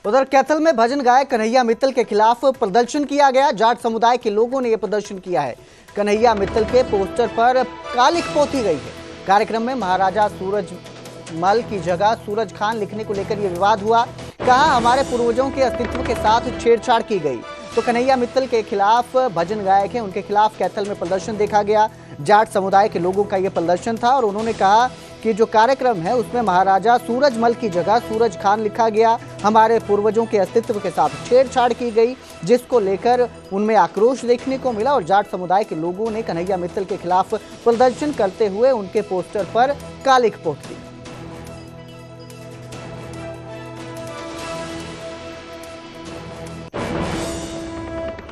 उधर कैथल में भजन गायक कन्हैया मित्तल के खिलाफ प्रदर्शन किया गया। जाट समुदाय के लोगों ने यह प्रदर्शन किया है। कन्हैया मित्तल के पोस्टर पर कालिख पोती गई है। कार्यक्रम में महाराजा सूरजमल की जगह सूरज खान लिखने को लेकर यह विवाद हुआ। कहा हमारे पूर्वजों के अस्तित्व के साथ छेड़छाड़ की गई। तो कन्हैया मित्तल के खिलाफ भजन गायक हैं, उनके खिलाफ कैथल में प्रदर्शन देखा गया। जाट समुदाय के लोगों का यह प्रदर्शन था और उन्होंने कहा कि जो कार्यक्रम है उसमें महाराजा सूरजमल की जगह सूरज खान लिखा गया। हमारे पूर्वजों के अस्तित्व के साथ छेड़छाड़ की गई, जिसको लेकर उनमें आक्रोश देखने को मिला और जाट समुदाय के लोगों ने कन्हैया मित्तल के खिलाफ प्रदर्शन करते हुए उनके पोस्टर पर कालिख पोत दी।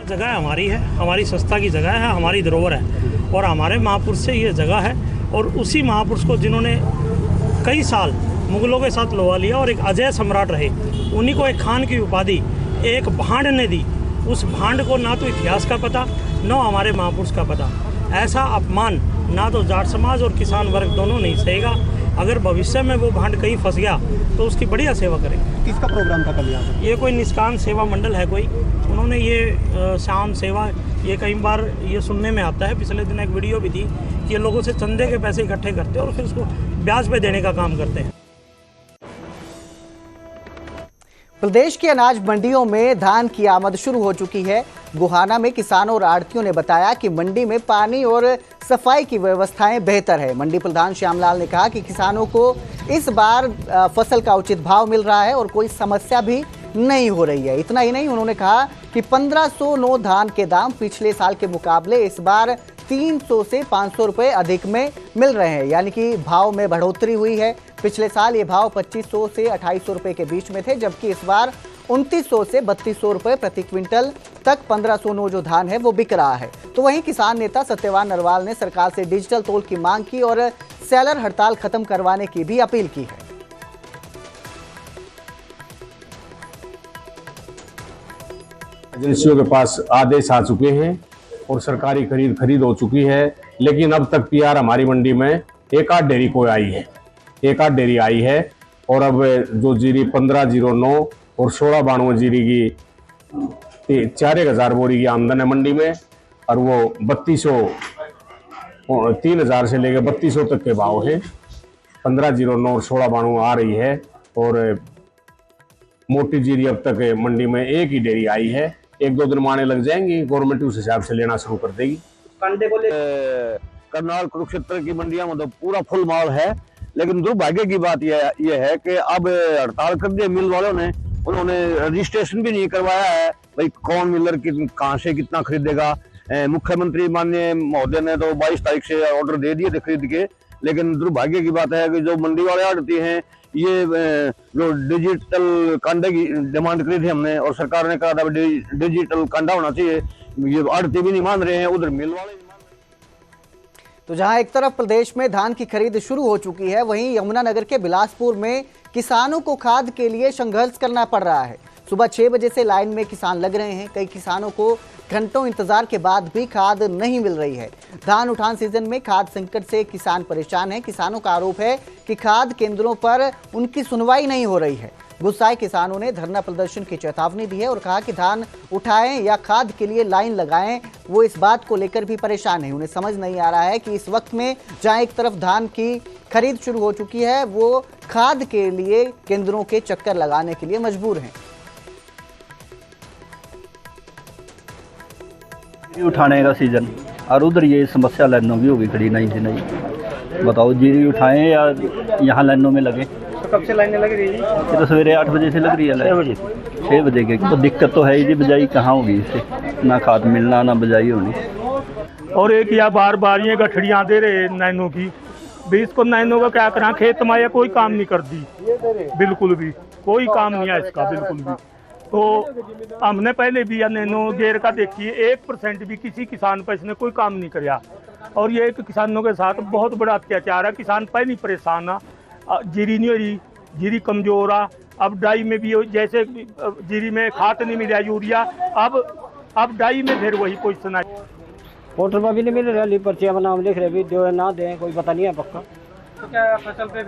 जगह हमारी है, हमारी संस्था की जगह है, हमारी धरोहर है और हमारे महापुरुष से ये जगह है। और उसी महापुरुष को जिन्होंने कई साल मुगलों के साथ लोहा लिया और एक अजय सम्राट रहे, उन्हीं को एक खान की उपाधि एक भांड ने दी। उस भांड को ना तो इतिहास का पता, न हमारे महापुरुष का पता। ऐसा अपमान ना तो जाट समाज और किसान वर्ग दोनों नहीं सहेगा। अगर भविष्य में वो भांड कहीं फंस गया तो उसकी बढ़िया सेवा करेंगे। किसका प्रोग्राम था कल यहाँ पर? ये कोई निष्काम सेवा मंडल है कोई, उन्होंने ये शाम सेवा, ये कई बार ये सुनने में आता है। पिछले दिन एक वीडियो भी थी कि ये लोगों से चंदे के पैसे इकट्ठे करते हैं और फिर उसको ब्याज पे देने का काम करते हैं। प्रदेश की अनाज मंडियों में धान की आमद शुरू हो चुकी है। गोहाना में किसानों और आढ़तियों ने बताया कि मंडी में पानी और सफाई की व्यवस्थाएं बेहतर है। मंडी प्रधान श्यामलाल ने कहा कि किसानों को इस बार फसल का उचित भाव मिल रहा है और कोई समस्या भी नहीं हो रही है। इतना ही नहीं, उन्होंने कहा कि 1509 धान के दाम पिछले साल के मुकाबले इस बार 300 से 500 रुपए अधिक में मिल रहे हैं, यानी कि भाव में बढ़ोतरी हुई है। पिछले साल ये भाव 2500 से 2800 रुपए के बीच में थे, जबकि इस बार 2900 से 3200 रुपए प्रति क्विंटल तक 1509 जो धान है वो बिक रहा है। तो वहीं किसान नेता सत्यवान नरवाल ने सरकार से डिजिटल तोल की मांग की और सेलर हड़ताल खत्म करवाने की भी अपील की है। एजेंसियों के पास आदेश आ चुके हैं और सरकारी खरीद हो चुकी है, लेकिन अब तक पीआर हमारी मंडी में एक आध डेयरी को आई है, एक आध डेयरी आई है। और अब जो जीरी 1509 और 1692 जीरी की 4000 बोरी की आमदन है मंडी में, और वो 3000 से लेकर 3200 तक के भाव है। 1509 और 1692 आ रही है और मोटी जीरी अब तक मंडी में एक ही डेयरी आई है। 1-2 दिन माने लग जाएंगी, गवर्नमेंट उस हिसाब से लेना शुरू कर देगी। कंडे को करनाल कुरुक्षेत्र की मंडियां में तो पूरा फुल माल है, लेकिन दुर्भाग्य की बात यह है कि अब हड़ताल कर दिए मिल वालों ने। उन्होंने रजिस्ट्रेशन भी नहीं करवाया है, भाई कौन मिलर कहाँ से कितना खरीदेगा। मुख्यमंत्री माननीय महोदय ने तो 22 तारीख से ऑर्डर दे दिए थे खरीद के, लेकिन दुर्भाग्य की बात है कि जो मंडी वाले आड़ती हैं, ये जो डिजिटल कांडे की डिमांड करी थी हमने और सरकार ने कहा था डिजिटल कांडा होना चाहिए, ये आड़ती भी नहीं मान रहे हैं, उधर मिल वाले। तो जहां एक तरफ प्रदेश में धान की खरीद शुरू हो चुकी है, वहीं यमुनानगर के बिलासपुर में किसानों को खाद के लिए संघर्ष करना पड़ रहा है। सुबह 6 बजे से लाइन में किसान लग रहे हैं। कई किसानों को घंटों इंतजार के बाद भी खाद नहीं मिल रही है। धान उठान सीजन में खाद संकट से किसान परेशान हैं। किसानों का आरोप है कि खाद केंद्रों पर उनकी सुनवाई नहीं हो रही है। गुस्साए किसानों ने धरना प्रदर्शन की चेतावनी दी है और कहा कि धान उठाएं या खाद के लिए लाइन लगाएं, वो इस बात को लेकर भी परेशान है। उन्हें समझ नहीं आ रहा है कि इस वक्त में जहां एक तरफ धान की खरीद शुरू हो चुकी है, वो खाद के लिए केंद्रों के चक्कर लगाने के लिए मजबूर हैं। उठाने का सीजन और उधर ये समस्या लाइनों की होगी खड़ी, नहीं थी नहीं। बताओ जीरी उठाएं या यहाँ लाइनों में लगे। तो कब से लाइनें लग रही है? ये तो सवेरे 8 बजे से लग रही है। 6 बजे के तो दिक्कत तो है ही जी, बिजाई कहाँ होगी इससे, ना खाद मिलना ना बिजाई होनी। और एक या बार बार ये गठड़ियाँ दे रहे नैनों की, 20 को नैनों का क्या करा, खेत में कोई काम नहीं कर दी, बिल्कुल भी कोई काम नहीं है इसका बिल्कुल भी। तो हमने पहले भी नैनो गेर का देखिए, 1% भी किसी किसान पर इसने कोई काम नहीं किया और ये किसानों के साथ बहुत बड़ा अत्याचार है। किसान पहले परेशान आ, जीरी नहीं हो रही, जीरी कमजोर आ। अब डाई में भी जैसे जीरी में खाद नहीं मिला यूरिया, अब डाई में फिर वही पोजिशन है। पोर्टल पर भी नहीं मिल रहा, पर्चियाँ बना लिख रहे भी दो ना दें, कोई पता नहीं है पक्का। तो क्या फसल पे